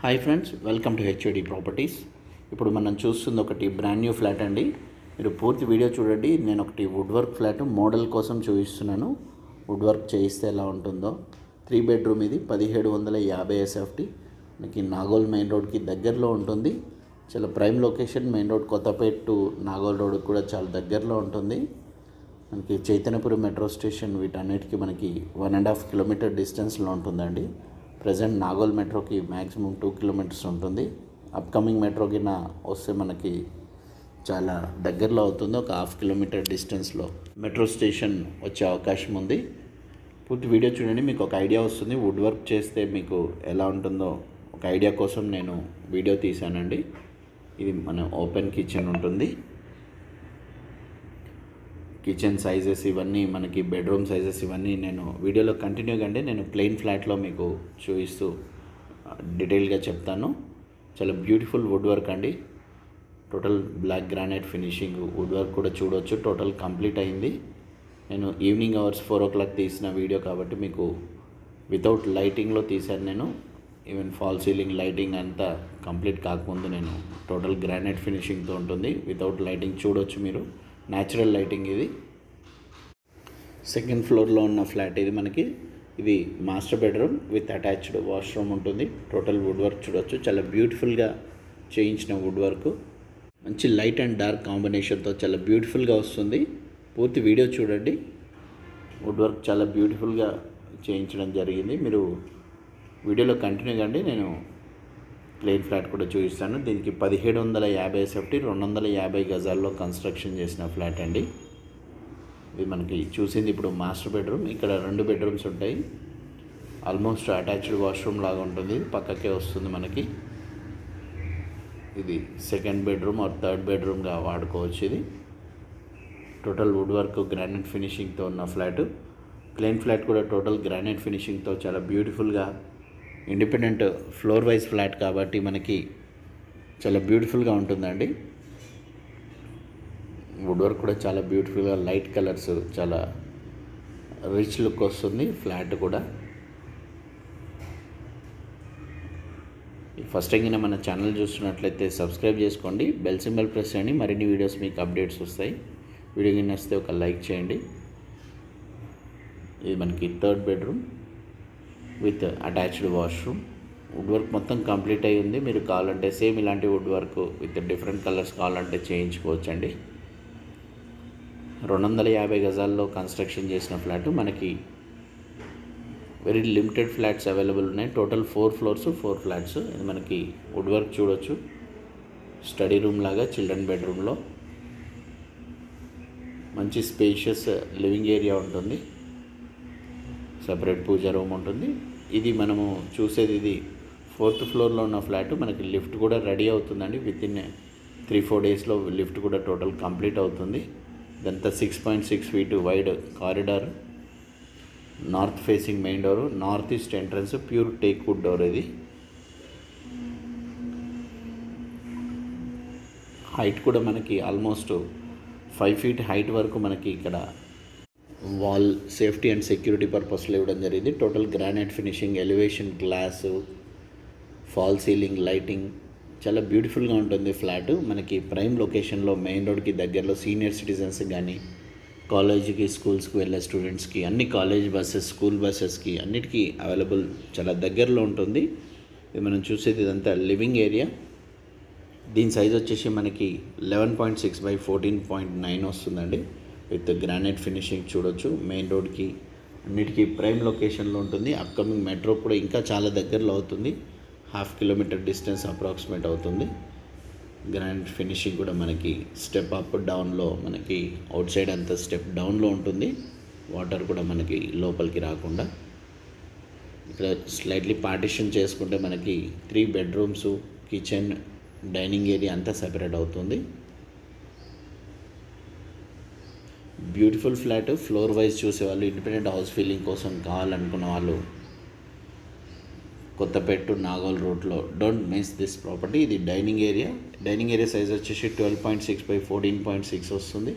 Hi friends, welcome to HOD properties. ఇప్పుడు మనం చూస్తుంది ఒకటి బ్రాండ్ న్యూ ఫ్లాట్ అండి. మీరు పూర్తి వీడియో చూడండి. నేను ఒకటి వుడ్ వర్క్ ఫ్లాట్ మోడల్ కోసం చూపిస్తున్నాను. వుడ్ వర్క్ చేయిస్తే ఎలా ఉంటుందో. 3 బెడ్రూమ్ ఇది, 1750 ఎస్ఎఫ్టీ. మనకి నాగోల్ మెయిన్ రోడ్కి దగ్గరలో ఉంటుంది. చాలా prime location. Main road Kothapet to Nagole road కూడా చాలా దగ్గరలో ఉంటుంది. మనకి చైతన్యపురం మెట్రో స్టేషన్ వీటన్నిటికీ మనకి 1.5 కిలోమీటర్ డిస్టెన్స్లో ఉంటుందండి. ప్రజెంట్ నాగోల్ మెట్రోకి మ్యాక్సిమం 2 కిలోమీటర్స్ ఉంటుంది. అప్కమింగ్ మెట్రోకి వస్తే మనకి చాలా దగ్గరలో అవుతుంది. ఒక 1/2 కిలోమీటర్ డిస్టెన్స్లో మెట్రో స్టేషన్ వచ్చే అవకాశం ఉంది. పూర్తి వీడియో చూడండి, మీకు ఒక ఐడియా వస్తుంది. వుడ్ వర్క్ చేస్తే మీకు ఎలా ఉంటుందో ఒక ఐడియా కోసం నేను వీడియో తీశానండి. ఇది మన ఓపెన్ కిచెన్ ఉంటుంది. కిచెన్ సైజెస్ ఇవన్నీ, మనకి బెడ్రూమ్ సైజెస్ ఇవన్నీ నేను వీడియోలో కంటిన్యూగా నేను ప్లెయిన్ ఫ్లాట్లో మీకు చూపిస్తూ డీటెయిల్గా చెప్తాను. చాలా బ్యూటిఫుల్ వుడ్ వర్క్ అండి. Total black granite finishing. Wood work కూడా చూడవచ్చు. టోటల్ కంప్లీట్ అయింది. నేను ఈవినింగ్ అవర్స్ 4 o'clock తీసిన వీడియో కాబట్టి మీకు వితౌట్ లైటింగ్లో తీశాను. నేను ఈవెన్ ఫాల్ సీలింగ్ లైటింగ్ అంతా కంప్లీట్ కాకముందు నేను టోటల్ గ్రానైట్ ఫినిషింగ్తో ఉంటుంది. వితౌట్ లైటింగ్ చూడవచ్చు మీరు. న్యాచురల్ లైటింగ్ ఇది. సెకండ్ ఫ్లోర్లో ఉన్న ఫ్లాట్ ఇది. మనకి ఇది master bedroom with attached washroom ఉంటుంది. టోటల్ వుడ్ వర్క్ చూడవచ్చు. చాలా బ్యూటిఫుల్గా చేయించిన వుడ్ వర్క్. మంచి లైట్ అండ్ డార్క్ కాంబినేషన్తో చాలా బ్యూటిఫుల్గా వస్తుంది. పూర్తి వీడియో చూడండి. వుడ్ వర్క్ చాలా బ్యూటిఫుల్గా చేయించడం జరిగింది. మీరు వీడియోలో కంటిన్యూగా నేను ప్లెయిన్ ఫ్లాట్ కూడా చూపిస్తాను. దీనికి 1750 ఎస్ఎఫ్టీ, 250 గజాల్లో కన్స్ట్రక్షన్ చేసిన ఫ్లాట్ అండి. ఇది మనకి చూసింది ఇప్పుడు మాస్టర్ బెడ్రూమ్. ఇక్కడ 2 బెడ్రూమ్స్ ఉంటాయి. ఆల్మోస్ట్ అటాచ్డ్ వాష్రూమ్ లాగా ఉంటుంది. పక్కకే వస్తుంది మనకి. ఇది సెకండ్ బెడ్రూమ్ ఆర్ థర్డ్ బెడ్రూమ్గా వాడుకోవచ్చు. ఇది టోటల్ వుడ్ వర్క్ గ్రానైట్ ఫినిషింగ్తో ఉన్న ఫ్లాట్. ప్లెయిన్ ఫ్లాట్ కూడా టోటల్ గ్రానైట్ ఫినిషింగ్తో చాలా బ్యూటిఫుల్గా, ఇండిపెండెంట్ ఫ్లోర్ వైజ్ ఫ్లాట్ కాబట్టి మనకి చాలా బ్యూటిఫుల్గా ఉంటుందండి. వుడ్ వర్క్ కూడా చాలా బ్యూటిఫుల్గా, లైట్ కలర్స్, చాలా రిచ్ లుక్ వస్తుంది ఫ్లాట్ కూడా. ఫస్ట్ టైం మన ఛానల్ చూస్తున్నట్లయితే సబ్స్క్రైబ్ చేసుకోండి, బెల్ సింబల్ ప్రెస్ చేయండి. మరిన్ని వీడియోస్ మీకు అప్డేట్స్ వస్తాయి. వీడియో నచ్చితే ఒక లైక్ చేయండి. ఇది మనకి third bedroom with attached washroom. Wood work మొత్తం కంప్లీట్ అయ్యి ఉంది. మీరు కావాలంటే సేమ్ ఇలాంటి wood work with different colours కావాలంటే చేయించుకోవచ్చండి. 250 గజాల్లో కన్స్ట్రక్షన్ చేసిన ఫ్లాట్. మనకి వెరీ లిమిటెడ్ ఫ్లాట్స్ అవైలబుల్ ఉన్నాయి. Total 4 floors 4 flats. ఇది మనకి వుడ్ వర్క్ చూడవచ్చు. స్టడీ రూమ్ లాగా చిల్డ్రన్ బెడ్రూమ్లో మంచి స్పేషియస్ లివింగ్ ఏరియా ఉంటుంది. సపరేట్ పూజా రూమ్ ఉంటుంది. ఇది మనము చూసేది ఇది 4th ఫ్లోర్లో ఉన్న ఫ్లాట్. మనకి లిఫ్ట్ కూడా రెడీ అవుతుందండి. వితిన్ 3-4 డేస్లో లిఫ్ట్ కూడా టోటల్ కంప్లీట్ అవుతుంది. ఇదంతా 6.6 feet wide corridor. North facing main door, north east entrance, pure teak wood door. ఇది హైట్ కూడా మనకి ఆల్మోస్ట్ 5 feet హైట్ వరకు మనకి ఇక్కడ వాల్ సేఫ్టీ అండ్ సెక్యూరిటీ పర్పస్లో ఇవ్వడం జరిగింది. Total granite finishing, elevation glass, fall ceiling lighting, చాలా బ్యూటిఫుల్గా ఉంటుంది ఫ్లాట్. మనకి ప్రైమ్ లొకేషన్లో మెయిన్ రోడ్కి దగ్గరలో సీనియర్ సిటిజన్స్ కానీ, కాలేజీకి స్కూల్స్కి వెళ్ళే స్టూడెంట్స్కి, అన్ని కాలేజ్ బస్సెస్, స్కూల్ బస్సెస్కి అన్నిటికీ అవైలబుల్ చాలా దగ్గరలో ఉంటుంది. ఇది మనం చూసేది ఇదంతా లివింగ్ ఏరియా. దీని సైజ్ వచ్చేసి మనకి 11.6 by 14.9 వస్తుందండి. విత్ గ్రానైట్ ఫినిషింగ్ చూడొచ్చు. మెయిన్ రోడ్కి అన్నిటికీ ప్రైమ్ లొకేషన్లో ఉంటుంది. అప్కమింగ్ మెట్రో కూడా ఇంకా చాలా దగ్గరలో అవుతుంది. 1/2 kilometer డిస్టెన్స్ అప్రాక్సిమేట్ అవుతుంది. గ్రానైట్ ఫినిషింగ్ కూడా మనకి స్టెప్ అప్ డౌన్లో, మనకి అవుట్ సైడ్ అంతా స్టెప్ డౌన్లో ఉంటుంది. వాటర్ కూడా మనకి లోపలికి రాకుండా. ఇక్కడ స్లైట్లీ పార్టిషన్ చేసుకుంటే మనకి 3 bedrooms, కిచెన్, డైనింగ్ ఏరియా అంతా సెపరేట్ అవుతుంది. Beautiful flat. ఫ్లోర్ వైజ్ చూసేవాళ్ళు, ఇండిపెండెంట్ హౌస్ ఫీలింగ్ కోసం కావాలనుకున్న వాళ్ళు కొత్తపేట టు నాగోల్ రూట్లో డోంట్ మిస్ దిస్ ప్రాపర్టీ. ఇది dining area. Dining area size వచ్చేసి 12.6 by 14.6 వస్తుంది.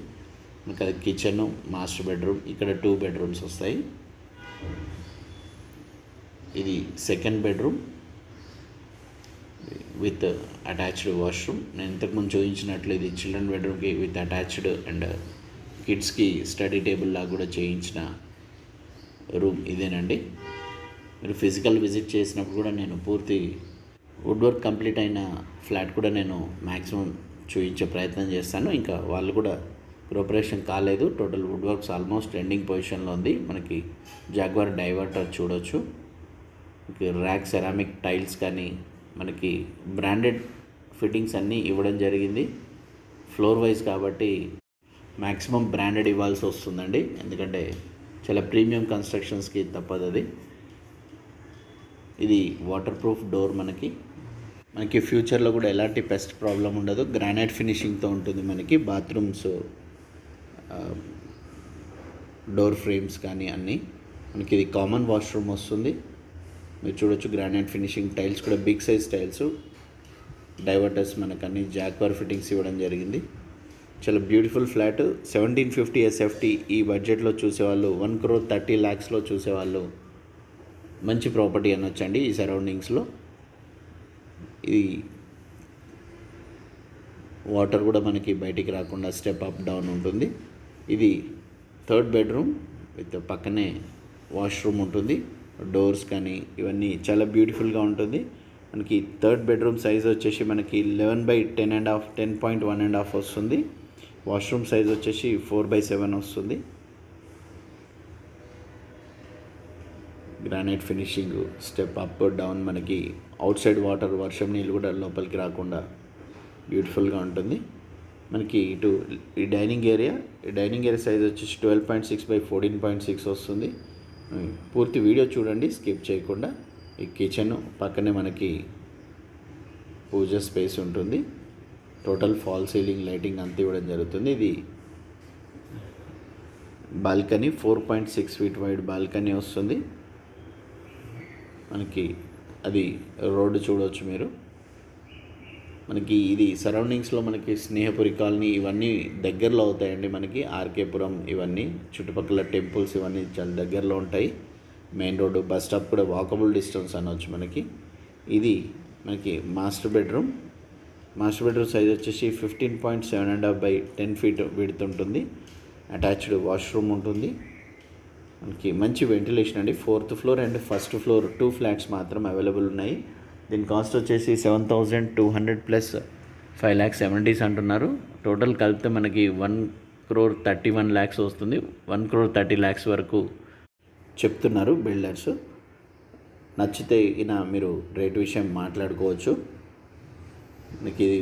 ఇంకా కిచెన్, మాస్టర్ బెడ్రూమ్, ఇక్కడ 2 bedrooms వస్తాయి. ఇది second bedroom. With attached washroom. నేను ఇంతకుముందు చూపించినట్లు ఇది చిల్డ్రన్ బెడ్రూమ్కి విత్ అటాచ్డ్ అండ్ కిడ్స్కి స్టడీ టేబుల్ లాగా కూడా చేయించిన రూమ్ ఇదేనండి. మీరు ఫిజికల్ విజిట్ చేసినప్పుడు కూడా నేను పూర్తి వుడ్ వర్క్ కంప్లీట్ అయిన ఫ్లాట్ కూడా నేను మ్యాక్సిమం చూపించే ప్రయత్నం చేస్తాను. ఇంకా వాళ్ళు కూడా ప్రిపరేషన్ కాలేదు. Total wood works almost ending పొజిషన్లో ఉంది. మనకి జాగ్వార్ డైవర్టర్ చూడొచ్చు. ర్యాక్ సెరామిక్ టైల్స్ కానీ మనకి బ్రాండెడ్ ఫిట్టింగ్స్ అన్నీ ఇవ్వడం జరిగింది. ఫ్లోర్ వైజ్ కాబట్టి మ్యాక్సిమం బ్రాండెడ్ ఇవ్వాల్సి వస్తుందండి, ఎందుకంటే చాలా ప్రీమియం కన్స్ట్రక్షన్స్కి తప్పదు అది. ఇది వాటర్ ప్రూఫ్ డోర్. మనకి ఫ్యూచర్లో కూడా ఎలాంటి పెస్ట్ ప్రాబ్లం ఉండదు. గ్రానైట్ ఫినిషింగ్తో ఉంటుంది. మనకి బాత్రూమ్స్ డోర్ ఫ్రేమ్స్ కానీ అన్నీ. మనకి ఇది కామన్ వాష్రూమ్ వస్తుంది. మీరు చూడొచ్చు గ్రానైట్ ఫినిషింగ్ టైల్స్ కూడా బిగ్ సైజ్ టైల్స్. డైవర్టర్స్ మనకు అన్ని జాక్వార్ ఫిట్టింగ్స్ ఇవ్వడం జరిగింది. చాలా బ్యూటిఫుల్ ఫ్లాట్. 1750 SFT ఈ బడ్జెట్లో చూసేవాళ్ళు, 1,30,00,000 చూసేవాళ్ళు మంచి ప్రాపర్టీ అనొచ్చండి ఈ సరౌండింగ్స్లో. ఇది వాటర్ కూడా మనకి బయటికి రాకుండా స్టెప్ అప్ డౌన్ ఉంటుంది. ఇది 3rd బెడ్రూమ్ విత్ పక్కనే వాష్రూమ్ ఉంటుంది. డోర్స్ కానీ ఇవన్నీ చాలా బ్యూటిఫుల్గా ఉంటుంది. మనకి 3rd బెడ్రూమ్ సైజ్ వచ్చేసి మనకి 11/10.5 10.1.5 వస్తుంది. వాష్రూమ్ సైజ్ వచ్చేసి 4/7 వస్తుంది. Granite finishing step up down. మనకి అవుట్ సైడ్ వాటర్ వర్షం నీళ్ళు కూడా లోపలికి రాకుండా బ్యూటిఫుల్గా ఉంటుంది. మనకి ఇటు ఈ డైనింగ్ ఏరియా సైజ్ వచ్చేసి 12.6/14.6 వస్తుంది. పూర్తి వీడియో చూడండి స్కిప్ చేయకుండా. ఈ కిచెన్ పక్కనే మనకి పూజ స్పేస్ ఉంటుంది. టోటల్ ఫాల్ సీలింగ్ లైటింగ్ అంతా ఇవ్వడం జరుగుతుంది. ఇది బాల్కనీ 4.6 feet వైడ్ బాల్కనీ వస్తుంది. మనకి అది రోడ్డు చూడవచ్చు మీరు. మనకి ఇది సరౌండింగ్స్లో మనకి స్నేహపురి కాలనీ ఇవన్నీ దగ్గరలో అవుతాయండి. మనకి ఆర్కేపురం ఇవన్నీ చుట్టుపక్కల టెంపుల్స్ ఇవన్నీ చాలా దగ్గరలో ఉంటాయి. మెయిన్ రోడ్డు బస్ స్టాప్ కూడా వాకబుల్ డిస్టెన్స్ అనవచ్చు మనకి. ఇది మనకి మాస్టర్ బెడ్రూమ్ సైజ్ వచ్చేసి 15.7.5/10 feet విడ్త్ ఉంటుంది. అటాచ్డ్ వాష్రూమ్ ఉంటుంది. మనకి మంచి వెంటిలేషన్ అండి. 4th floor and 1st floor 2 flats మాత్రం అవైలబుల్ ఉన్నాయి. దీని కాస్ట్ వచ్చేసి 7,200 ప్లస్ 5,70,000 అంటున్నారు. టోటల్ కలిపితే మనకి 1,31,00,000 వస్తుంది. 1,30,00,000 వరకు చెప్తున్నారు బిల్డర్స్. నచ్చితే మీరు రేట్ విషయం మాట్లాడుకోవచ్చు. మనకి ఇది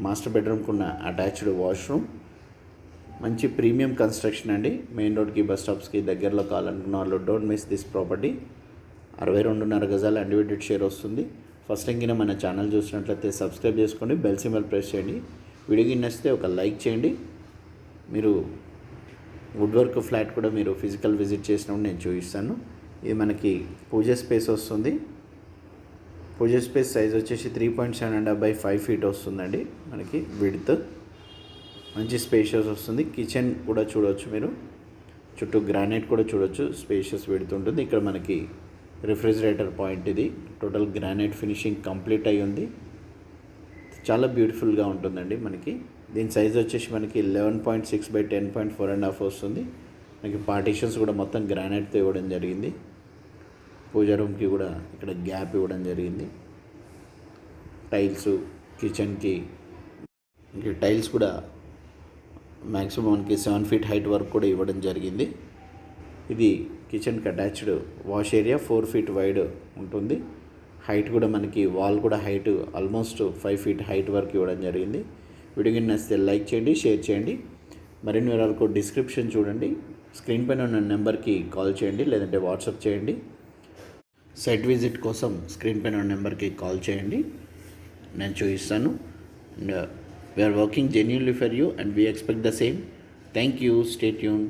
మాస్టర్ బెడ్రూమ్కి ఉన్న అటాచ్డ్ వాష్రూమ్. మంచి ప్రీమియం కన్స్ట్రక్షన్ అండి. మెయిన్ రోడ్కి బస్ స్టాప్స్కి దగ్గరలో కావాలనుకున్న వాళ్ళు డోంట్ మిస్ దిస్ ప్రాపర్టీ. 62.5 గజాల అన్డివైడెడ్ షేర్ వస్తుంది. ఫస్ట్ టైం కింద మన ఛానల్ చూసినట్లయితే సబ్స్క్రైబ్ చేసుకోండి, బెల్ సింబల్ ప్రెస్ చేయండి. వీడియోకి నచ్చితే ఒక లైక్ చేయండి. మీరు వుడ్ వర్క్ ఫ్లాట్ కూడా మీరు ఫిజికల్ విజిట్ చేసినప్పుడు నేను చూపిస్తాను. ఇది మనకి పూజ స్పేస్ వస్తుంది. పూజ స్పేస్ సైజ్ వచ్చేసి 3.7.5/5 feet వస్తుందండి. మనకి విడ్త్ మంచి స్పేషియస్ వస్తుంది. కిచెన్ కూడా చూడవచ్చు మీరు. చుట్టూ గ్రానైట్ కూడా చూడవచ్చు. స్పేషియస్ విడ్త్ ఉంటుంది. ఇక్కడ మనకి రిఫ్రిజిరేటర్ పాయింట్. ఇది టోటల్ గ్రానైట్ ఫినిషింగ్ కంప్లీట్ అయి ఉంది. చాలా బ్యూటిఫుల్గా ఉంటుందండి. మనకి దీని సైజ్ వచ్చేసి మనకి 11.6/10.4.5 వస్తుంది. మనకి పార్టీషన్స్ కూడా మొత్తం గ్రానైట్తో ఇవ్వడం జరిగింది. పూజా రూమ్కి కూడా ఇక్కడ గ్యాప్ ఇవ్వడం జరిగింది. టైల్స్ కిచెన్కి టైల్స్ కూడా మ్యాక్సిమం మనకి 7 feet హైట్ వరకు కూడా ఇవ్వడం జరిగింది. ఇది కిచెన్కి attached wash area 4 feet wide ఉంటుంది. హైట్ కూడా మనకి వాల్ కూడా హైట్ ఆల్మోస్ట్ 5 feet హైట్ వరకు ఇవ్వడం జరిగింది. వీడియోకి నచ్చితే లైక్ చేయండి, షేర్ చేయండి. మరిన్ని వివరాలకు డిస్క్రిప్షన్ చూడండి. స్క్రీన్ పైన ఉన్న నెంబర్కి కాల్ చేయండి, లేదంటే వాట్సాప్ చేయండి. సైట్ విజిట్ కోసం స్క్రీన్ పైన ఉన్న నెంబర్కి కాల్ చేయండి, నేను చూపిస్తాను. And we're working genuinely for you and we expect the same. Thank you. Stay tune.